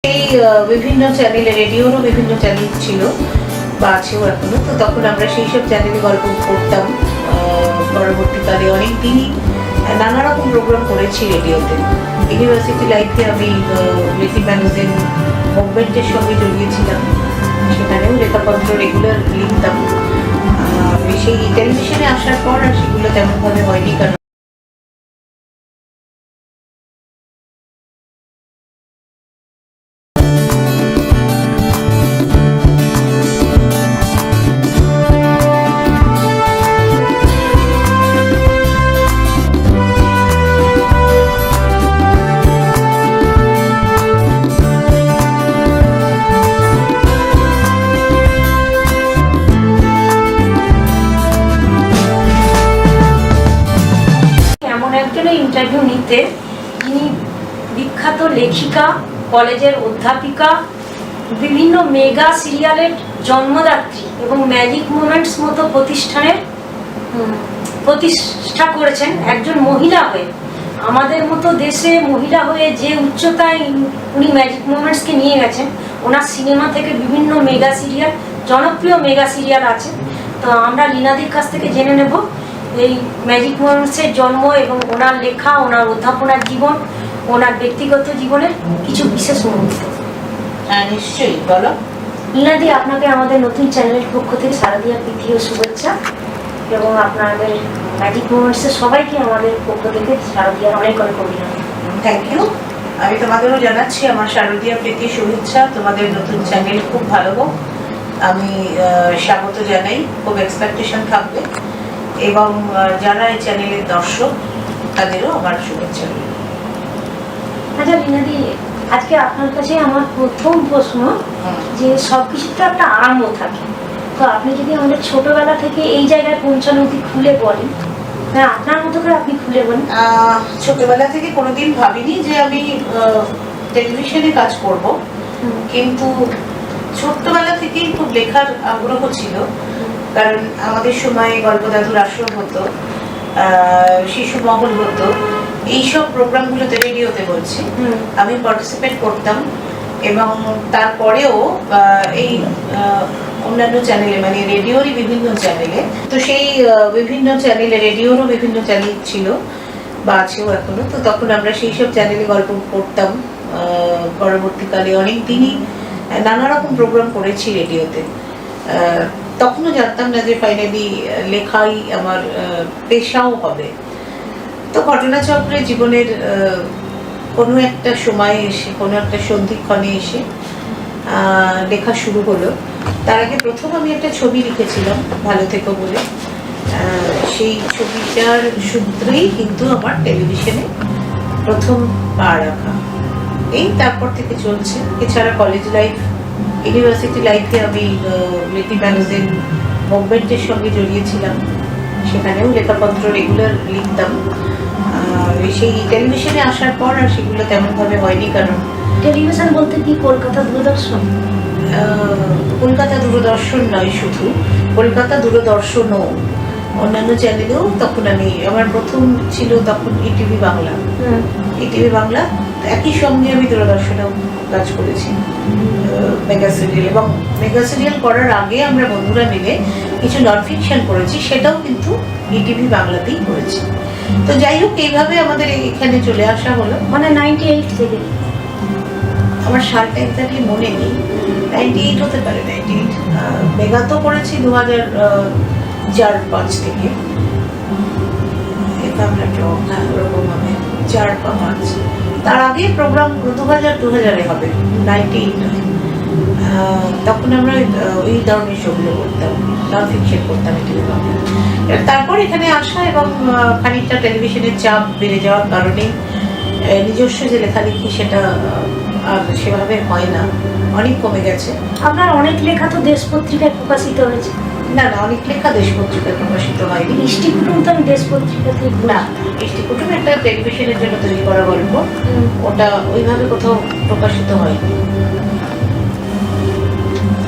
এই বিভিন্ন চ্যানেলে রেডিওরও বিভিন্ন চ্যানেল ছিল বা আছেও এখনো, তো তখন আমরা সেই সব চ্যানেলে গল্প করতাম। পরবর্তীকালে অনেক দিনই নানা রকম প্রোগ্রাম করেছি রেডিওতে। ইউনিভার্সিটি লাইফে আমি লিটি ম্যাগাজিন মুভমেন্টের সঙ্গে জড়িয়েছিলাম, সেখানেও লেখাপত্র রেগুলার লিখতাম। সেই টেলিভিশনে আসার পর আর সেগুলো তেমনভাবে হয়নি, কারণ ইন্টারভিউ নিতে, যিনি বিখ্যাত লেখিকা, কলেজের অধ্যাপিকা, বিভিন্ন মেগা সিরিয়ালের জন্মদাত্রী এবং ম্যাজিক মোমেন্টস মতো প্রতিষ্ঠানের প্রতিষ্ঠা করেছেন। একজন মহিলা হয়ে, আমাদের মতো দেশে মহিলা হয়ে যে উচ্চতায় উনি ম্যাজিক মোমেন্টসকে নিয়ে গেছেন, ওনার সিনেমা থেকে বিভিন্ন মেগা সিরিয়াল, জনপ্রিয় মেগা সিরিয়াল আছে। তো আমরা লীনাদির কাছ থেকে জেনে নেব এই ম্যাজিক মোমেন্টসের জন্ম এবং ওনার লেখা, ওনার অধ্যাপনার জীবন, ওনার ব্যক্তিগত জীবনের কিছু বিশেষ মুহূর্ত। হ্যাঁ, নিশ্চয়ই, বলো। লীনাদি, আপনাকে আমাদের নতুন চ্যানেলের পক্ষ থেকে শারদীয়া প্রীতি ও শুভেচ্ছা, এবং আপনাদের ম্যাজিক মোমেন্টসের সবাইকে আমাদের পক্ষ থেকে শারদীয়ার অনেক অনেক অভিনন্দন। Thank you. আমি তোমাদেরও জানাচ্ছি আমার শারদীয়া প্রীতি শুভেচ্ছা। তোমাদের নতুন চ্যানেল খুব ভালো হোক, আমি স্বাগত জানাই। খুব এক্সপেকটেশন থাকবে, এবং যারা এই চ্যানেলের দর্শক তাদেরও আমার শুভেচ্ছা। আচ্ছা লীনাদি, আজকে আপনার কাছে আমার প্রথম প্রশ্ন, যে সবকিছুর তো একটা আরম্ভ থাকে, তো আপনি যদি আমাদের ছোটবেলা থেকে এই জায়গায় পৌঁছানো অবধি খুলে বলেন, আপনার মতো করে আপনি খুলে বলেন। ছোটবেলা থেকে কোনোদিন ভাবিনি যে আমি টেলিভিশনে কাজ করব, কিন্তু ছোট্টবেলা থেকেই খুব লেখার আগ্রহ ছিল। কারণ আমাদের সময় গল্প দাদুর আসর হতো, শিশু মহল হতো, এইসব প্রোগ্রামগুলোতে, রেডিওতে বলছি, আমি পার্টিসিপেট করতাম। এবং তারপরেও এই অন্যান্য চ্যানেলে, মানে রেডিওরই বিভিন্ন চ্যানেলে, তো সেই বিভিন্ন চ্যানেলে রেডিওরও বিভিন্ন চ্যানেল ছিল বা আছেও এখনো, তো তখন আমরা সেই সব চ্যানেলে গল্প করতাম। পরবর্তীকালে অনেক দিনই নানা রকম প্রোগ্রাম করেছি রেডিওতে। তখনও জানতাম না যে ফাইনালি লেখাই আমার পেশাও হবে। তো ঘটনাচক্রে জীবনের কোনো একটা সময় এসে, কোনো একটা সন্ধিক্ষণে এসে লেখা শুরু হলো। তার আগে প্রথম আমি একটা ছবি লিখেছিলাম, ভালো থেকো বলে। সেই ছবিটার সূত্রেই কিন্তু আমার টেলিভিশনে প্রথম পা রাখা। এই তারপর থেকে চলছে। এছাড়া কলেজ লাইফ, ইউনিভার্সিটি লাইফে আমি লিটি ম্যাগাজিন মুভমেন্টের সঙ্গে জড়িয়েছিলাম, সেখানেও লেখাপত্র রেগুলার লিখতাম। সেই টেলিভিশনে আসার পর আর সেগুলো তেমনভাবে হয়নি, কারণ টেলিভিশন বলতে কি কলকাতা দূরদর্শন? কলকাতা দূরদর্শন নয়, শুধু কলকাতা দূরদর্শনও, অন্যান্য চ্যানেলেও তখন আমার প্রথম ছিল তখন ইটিভি বাংলা। ইটিভি বাংলা, একই সঙ্গে আমি দূরদর্শনেও কাজ করেছি মেগা সিরিয়াল, এবং মেগা সিরিয়াল করার আগে আমরা বন্ধুরা মিলে কিছু নন ফিকশন করেছি, সেটাও কিন্তু ইটিভি বাংলাতেই করেছি। তো যাই হোক, এইভাবে আমাদের এখানে চলে আসা হলো। মানে 98 থেকে, আমার সালটা এক্স্যাক্টলি মনে নেই, 98 হতে পারে। 98 মেগা তো করেছি 2004-05 থেকে, এটা আমরা ওরকম হবে 4 বা 5। তার আগে প্রোগ্রাম 2000-2000 হবে, 98 নয়। তখন আমরা ওই ধরনের শোগুলো করতাম, নন ফিকশন করতাম এটিভি বাংলা। তারপর এখানে আসা এবং খানিকটা টেলিভিশনের চাপ বেড়ে যাওয়ার কারণে নিজস্ব যে লেখালেখি সেটা আর সেভাবে হয় না, অনেক কমে গেছে। আপনার অনেক লেখা তো দেশ পত্রিকায় প্রকাশিত হয়েছে। না, অনেক লেখা দেশ পত্রিকায় প্রকাশিত হয়নি। মিষ্টি কুটুম তো আমি দেশ পত্রিকাতে না, মিষ্টি কুটুম একটা টেলিভিশনের জন্য তৈরি করা গল্প, ওটা ওইভাবে কোথাও প্রকাশিত হয়নি,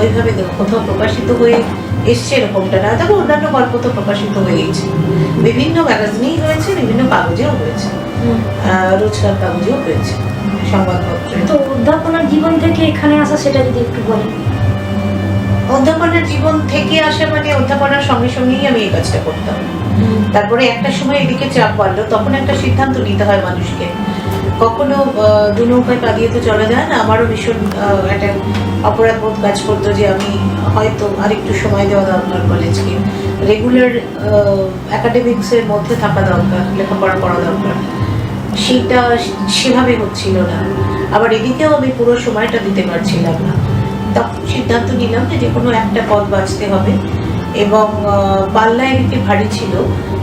ওইভাবে কোথাও প্রকাশিত হয়ে এসছে এরকমটা না। তবে অন্যান্য গল্প তো প্রকাশিত হয়েছে, বিভিন্ন ম্যাগাজিনেই হয়েছে, বিভিন্ন কাগজেও হয়েছে, রোজকার কাগজেও হয়েছে। সংবাদপত্রে। তো অধ্যাপনার জীবন থেকে এখানে আসা সেটা যদি একটু বলেন। অধ্যাপনার জীবন থেকে আসা মানে অধ্যাপনার সঙ্গে সঙ্গেই আমি এই কাজটা করতাম। তারপরে একটা সময় এদিকে চাপ বাড়লো, তখন একটা সিদ্ধান্ত নিতে হয় মানুষকে। কখনো দু নৌকায় পা দিয়ে তো চলা যায় না। আমারও ভীষণ একটা অপরাধ বোধ কাজ করতো যে আমি হয়তো আরেকটু সময় দেওয়া দরকার কলেজকে, রেগুলার একাডেমিক্সের মধ্যে থাকা দরকার, লেখাপড়া করা দরকার। সেটা সেভাবে হচ্ছিল না। আবার এদিকেও আমি পুরো সময়টা দিতে পারছিলাম না। তখন সিদ্ধান্ত নিলাম যে কোনো একটা পথ বাঁচতে হবে। এবং পাল্লা এদিকে ভারী ছিল,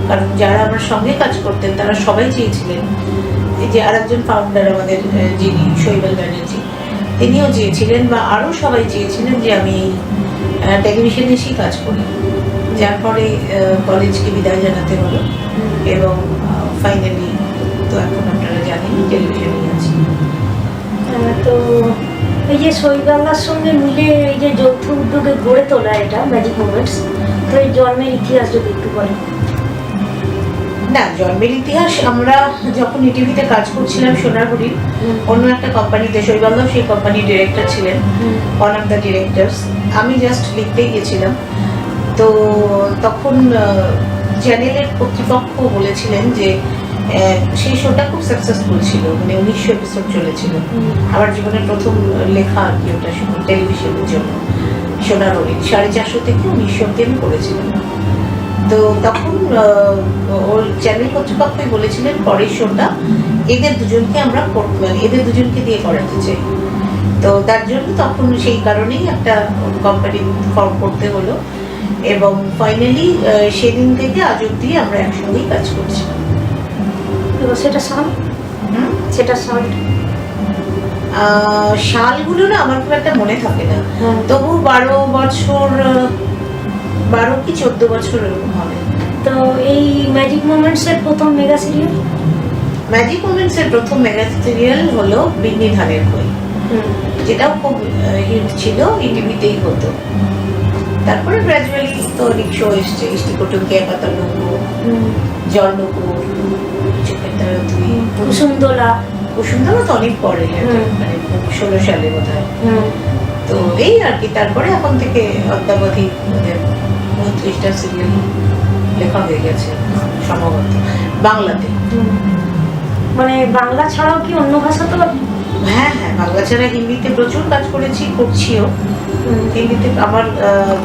কারণ যারা আমার সঙ্গে কাজ করতেন তারা সবাই চেয়েছিলেন, এই যে আরেকজন ফাউন্ডার আমাদের যিনি শৈবাল ব্যানার্জি, তিনিও চেয়েছিলেন, বা আরও সবাই চেয়েছিলেন যে আমি টেলিভিশনে এসেই কাজ করি। যার পরে কলেজকে বিদায় জানাতে হলো এবং ফাইনালি তো এখন আপনারা জানেন টেলিভিশনেই আছি। তো এই যে শৈবালার সঙ্গে মিলে এই যে যৌথ উদ্যোগে গড়ে তোলা এটা ম্যাজিক মোমেন্টস, তো এই জন্মের ইতিহাস যদি একটু বলেন। না, জন্মের ইতিহাস আমরা যখন ইটিভিতে কাজ করছিলাম সোনারপুরির অন্য একটা কোম্পানিতে, শৈবালও সেই কোম্পানির ডিরেক্টর ছিলেন, ওয়ান অফ দ্য ডিরেক্টরস। আমি জাস্ট লিখতেই গেছিলাম। তো তখন চ্যানেলের কর্তৃপক্ষ বলেছিলেন যে সেই শোটা খুব সাকসেসফুল ছিল, মানে 1900 এপিসোড চলেছিল। আমার জীবনের প্রথম লেখা আর কি ওটা, টেলিভিশনের জন্য সোনারপুরি 450 থেকে 1900 অব্দি আমি করেছিলাম। তো তখন ওর চ্যানেল কর্তৃপক্ষই বলেছিলেন পরের শোটা এদের দুজনকে আমরা এদের দুজনকে দিয়ে করাতে চাই। তো তার জন্য তখন সেই কারণেই একটা কোম্পানি ফর্ম করতে হলো এবং ফাইনালি সেদিন থেকে আজ অব্দি আমরা একসঙ্গেই কাজ করছি। সেটা সাল, সেটা সাল সালগুলো না আমার খুব একটা মনে থাকে না, তবু 12 বছর, 12 কি 14 বছর এরকম হবে। তো এই ম্যাজিক মোমেন্টস এর প্রথম মেগা সিরিয়াল, ম্যাজিক মোমেন্টস এর প্রথম মেগা সিরিয়াল হলো বিন্নি ধানের খই, যেটাও খুব হিট ছিল, ইটিভিতেই হতো। তারপরে গ্র্যাজুয়ালি তো অনেক শো এসছে, ইষ্টি কুটুমকে একাতা নৌকো, জলনৌকো, চোখের তারা তুই, কুসুমদোলা। কুসুমদোলা তো অনেক পরে, মানে 16 সালে বোধ হয়। তো এই আর কি, তারপরে এখন থেকে অদ্যাবধি 29টা সিরিয়াল লেখা হয়ে গেছে সম্ভবত বাংলাতে। মানে বাংলা ছাড়াও কি অন্য ভাষা? তো হ্যাঁ হ্যাঁ, বাংলা ছাড়া হিন্দিতে প্রচুর কাজ করেছি, করছিও। হিন্দিতে আমার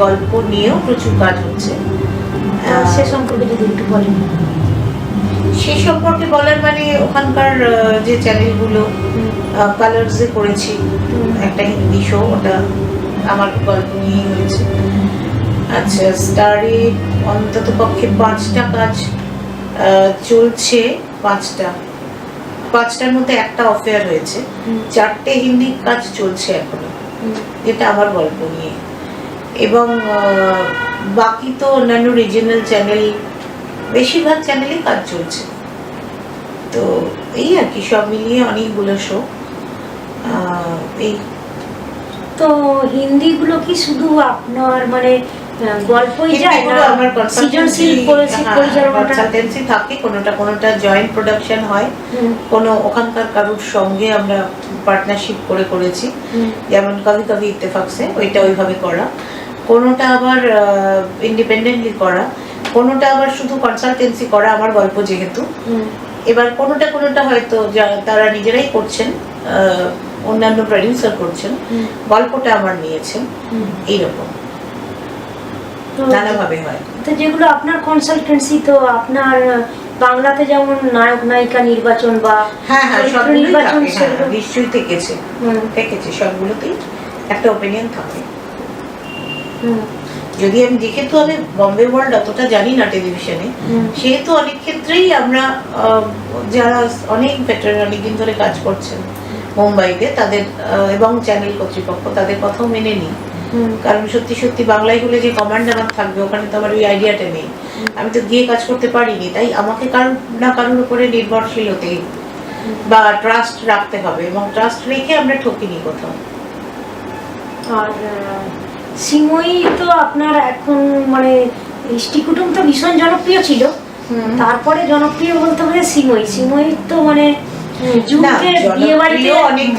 গল্প নিয়েও প্রচুর কাজ হচ্ছে। সে সম্পর্কে যদি একটু বলেন। সে সম্পর্কে বলার মানে ওখানকার যে চ্যানেলগুলো, কালার্সে করেছি একটা হিন্দি শো, ওটা আমার গল্প নিয়েই হয়েছে। আচ্ছা, স্টারে অন্তত পক্ষে 5টা কাজ চলছে, 5টার মধ্যে একটা অফেয়ার হয়েছে, 4টে হিন্দি কাজ চলছে এখনো, যেটা আমার গল্প নিয়ে। এবং বাকি তো অন্যান্য রিজিওনাল চ্যানেল, বেশিরভাগ চ্যানেলেই কাজ চলছে। তো এই আর কি, সব মিলিয়ে অনেকগুলো শো। এই তো হিন্দিগুলো কি শুধু আপনার মানে গল্পই যায় না, আমার সৃজনশীল কনসালটেন্সি থাকে, কোনোটা জয়েন্ট প্রোডাকশন হয়, কোনো ওখানকার কারোর সঙ্গে আমরা পার্টনারশিপ করেছি, যেমন কবি কবি ইত্তেফাকসে ওইটা ওইভাবে করা, কোনোটা আবার ইন্ডিপেন্ডেন্টলি করা, কোনোটা আবার শুধু কনসালটেন্সি করা আমার গল্প যেহেতু। এবার কোনোটা হয়তো তারা নিজেরাই করছেন, অন্যান্য প্রডিউসার করছেন, গল্পটা আমার নিয়েছেন, এইরকম নানাভাবে হয়। তো যেগুলো আপনার কনসালটেন্সি, তো আপনার বাংলাতে যেমন নায়ক নায়িকা নির্বাচন বা হ্যাঁ নির্বাচন নিশ্চয়ই থেকেছে, সবগুলোতেই একটা ওপিনিয়ন থাকে। যদি আমি যেহেতু আমি বম্বে ওয়ার্ল্ড অতটা জানি না টেলিভিশনে, সেহেতু অনেক ক্ষেত্রেই আমরা যারা অনেক ভেটারান অনেকদিন ধরে কাজ করছেন মুম্বাইতে, তাদের এবং চ্যানেল কর্তৃপক্ষ, তাদের কথাও মেনে নিই। কারণ সত্যি বাংলায় হলে যে কমান্ড আমার থাকবে, ওখানে তো আমার ওই আইডিয়াটা নেই, আমি তো গিয়ে কাজ করতে পারিনি। তাই আমাকে কারোর উপরে নির্ভরশীল হতে বা ট্রাস্ট রাখতে হবে, এবং ট্রাস্ট রেখে আমরা ঠকিনি কোথাও। আর সিমই তো আপনার এখন মানে ইষ্টি কুটুম তো ভীষণ জনপ্রিয় ছিল, তারপরে জনপ্রিয় বলতে হবে সিমই তো মানে না, যুগকে বিয়ে বাড়িতে জনপ্রিয় অনেক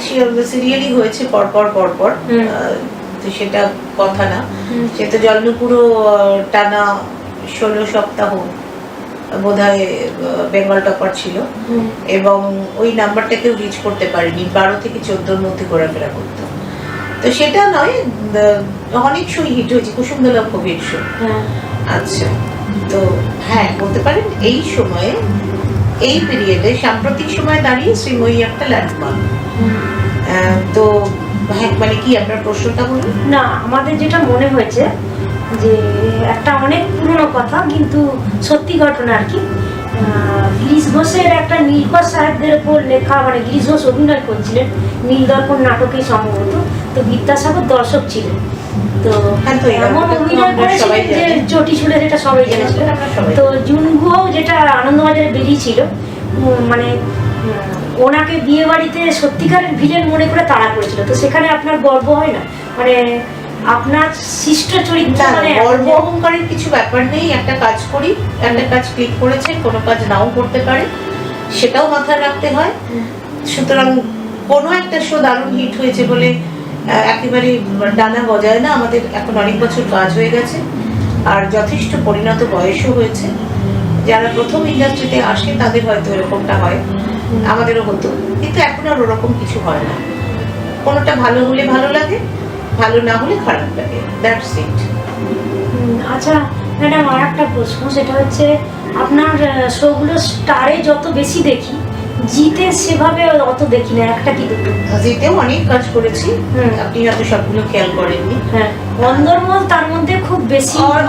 সিরিয়ালই হয়েছে পরপর পরপর, তো সেটা কথা না। সে তো জলনুপুরও টানা 16 সপ্তাহ বোধহয় বেঙ্গল টপার ছিল, এবং ওই নাম্বারটাকেও রিচ করতে পারেনি, 12 থেকে 14-র মধ্যে ঘোরাফেরা করতো। তো সেটা নয়, অনেক শো হিট হয়েছে, কুসুমদোলা খুব হিট শো। আচ্ছা, তো হ্যাঁ বলতে পারেন এই সময়ে, এই পিরিয়ডে, সাম্প্রতিক সময় দাঁড়িয়ে শ্রীময়ী একটা ল্যান্ডমার্ক। তো হ্যাঁ, মানে কি আপনার প্রশ্নটা বলুন? না, আমাদের যেটা মনে হয়েছে যে একটা অনেক পুরনো কথা কিন্তু সত্যি ঘটনা আর কি। গিরিশ ঘোষের একটা নীলকর সাহেবদের উপর লেখা, মানে গিরিশ ঘোষ অভিনয় করছিলেন নীলদর্পণ নাটকে সম্ভবত, তো বিদ্যাসাগর দর্শক ছিলেন। তো এমন অভিনয় করেছিলেন যে চটি ছুড়ে, যেটা সবাই জেনেছিল। তো জুনগুও যেটা আনন্দবাজারে বেরিয়েছিল, মানে ওনাকে বিয়ে বাড়িতে সত্যিকারের ভিলেন মনে করে তাড়া করেছিল। তো সেখানে আপনার গর্ব হয় না, মানে আপনার শিষ্ট চরিত্র, মানে গর্ব অহংকারের কিছু ব্যাপার নেই। একটা কাজ করি, একটা কাজ ক্লিক করেছে, কোনো কাজ নাও করতে পারে, সেটাও মাথায় রাখতে হয়। সুতরাং কোনো একটা শো দারুণ হিট হয়েছে বলে একেবারে ডানা গজায় না। আমাদের এখন অনেক বছর কাজ হয়ে গেছে, আর যথেষ্ট পরিণত বয়সও হয়েছে। যারা প্রথম ইন্ডাস্ট্রিতে আসে তাদের হয়তো এরকমটা হয়, আমাদেরও হতো, কিন্তু এখন আর ওরকম কিছু হয় না। কোনোটা ভালো হলে ভালো লাগে, ভালো না হলে খারাপ লাগে, দ্যাটস ইট। আচ্ছা ম্যাডাম, আর একটা প্রশ্ন, সেটা হচ্ছে আপনার শোগুলো স্টারে যত বেশি দেখি, জিতে সেভাবে অত দেখি না, একটা কি দুটো। জিতেও অনেক কাজ করেছি, আপনি হয়তো সবগুলো খেয়াল করেননি। হ্যাঁ, অন্দরমহল তার মধ্যে খুব বেশি, আর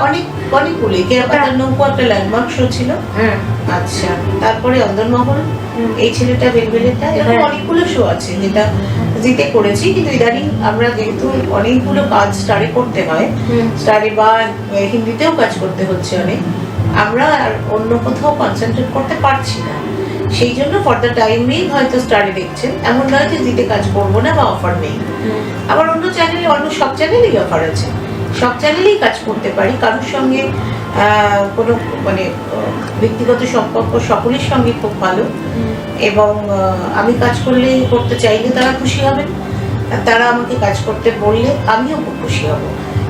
অনেকগুলি কেয়াপাতার নৌকো একটা ল্যান্ডমার্ক শো ছিল। আচ্ছা, তারপরে অন্দরমহল, এই ছেলেটা বেলবেলেটা, এরকম অনেকগুলো শো আছে যেটা জিতে করেছি। কিন্তু ইদানিং আমরা যেহেতু অনেকগুলো কাজ স্টারে করতে হয়, স্টারে বা হিন্দিতেও কাজ করতে হচ্ছে অনেক, আমরা আর অন্য কোথাও কনসেন্ট্রেট করতে পারছি না। সেই জন্য ফর দ্য টাইম নেই, হয়তো স্টারে দেখছেন, এমন নয় যে জিতে কাজ করবো না বা অফার নেই। আবার অন্য চ্যানেলে, অন্য সব চ্যানেলেই অফার আছে, সব চ্যানেলেই কাজ করতে পারি। কারোর সঙ্গে কোনো মানে ব্যক্তিগত সম্পর্ক সকলের সঙ্গে খুব ভালো, এবং আমি কাজ করলে, করতে চাইলে তারা খুশি হবেন, তারা আমাকে কাজ করতে বললে আমিও খুব খুশি হব,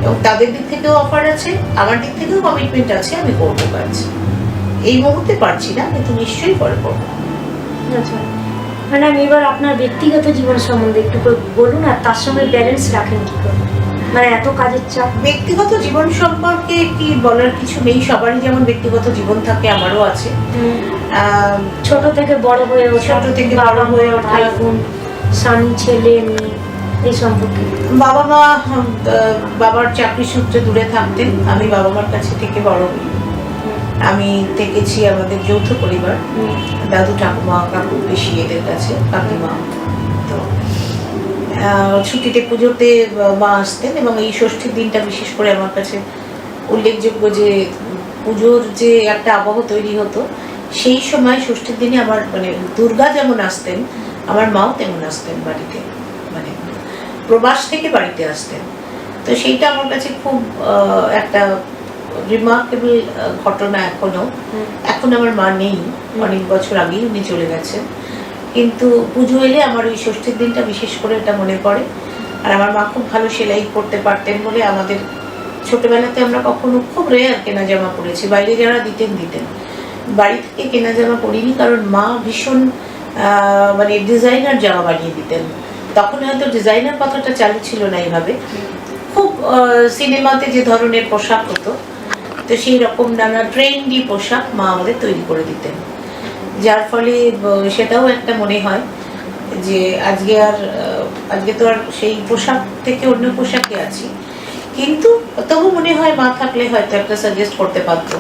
এবং তাদের দিক থেকেও অফার আছে, আমার দিক থেকেও কমিটমেন্ট আছে, আমি করবো কাজ। এই মুহূর্তে পারছি না, কিন্তু নিশ্চয়ই পরে করবো। আচ্ছা ম্যাডাম, এবার আপনার ব্যক্তিগত জীবন সম্বন্ধে একটু বলুন, আর তার সঙ্গে ব্যালেন্স রাখেন কি করে, মানে এত কাজের চাপ। ব্যক্তিগত জীবন সম্পর্কে কি বলার কিছু নেই, সবারই যেমন ব্যক্তিগত জীবন থাকে, আমারও আছে। ছোট থেকে বড় হয়ে ওঠা, ছোট থেকে বড় হয়ে ওঠা, ভাই বোন, স্বামী, ছেলে, মেয়ে, এই সম্পর্কে। বাবা মা, বাবার চাকরি সূত্রে দূরে থাকতেন, আমি বাবা মার কাছে থেকে বড় হই। আমি থেকেছি আমাদের যৌথ পরিবার, দাদু ঠাকুমা কাকু বেশি এদের কাছে, কাকিমা। তো ছুটিতে পুজোতে মা আসতেন, এবং এই ষষ্ঠীর দিনটা বিশেষ করে আমার কাছে উল্লেখযোগ্য, যে পুজোর যে একটা আবহ তৈরি হতো সেই সময় ষষ্ঠীর দিনে আমার, মানে দুর্গা যেমন আসতেন, আমার মাও তেমন আসতেন বাড়িতে, মানে প্রবাস থেকে বাড়িতে আসতেন। তো সেইটা আমার কাছে খুব একটা রিমার্কেবল ঘটনা। এখন আমার মা নেই, অনেক বছর আগেই উনি চলে গেছেন, কিন্তু পুজো এলে আমার ওই ষষ্ঠীর দিনটা বিশেষ করে এটা মনে পড়ে। আর আমার মা খুব ভালো সেলাই করতে পারতেন বলে আমাদের ছোটবেলাতে আমরা কখনো, খুব রেয়ার কেনা জামা পরেছি, বাইরে যারা দিতেন, বাড়ি থেকে কেনা জামা পরিনি, কারণ মা ভীষণ মানে ডিজাইনার জামা বানিয়ে দিতেন। তখন হয়তো ডিজাইনার কথাটা চালু ছিল না এইভাবে, খুব সিনেমাতে যে ধরনের পোশাক হতো, তো সেই রকম নানা ট্রেন্ডি পোশাক মা আমাদের তৈরি করে দিতেন, যার ফলে সেটাও একটা মনে হয় যে আজকে তো আর সেই পোশাক থেকে অন্য পোশাকে আছি, কিন্তু তবু মনে হয় মা থাকলে হয়তো একটা সাজেস্ট করতে পারতো।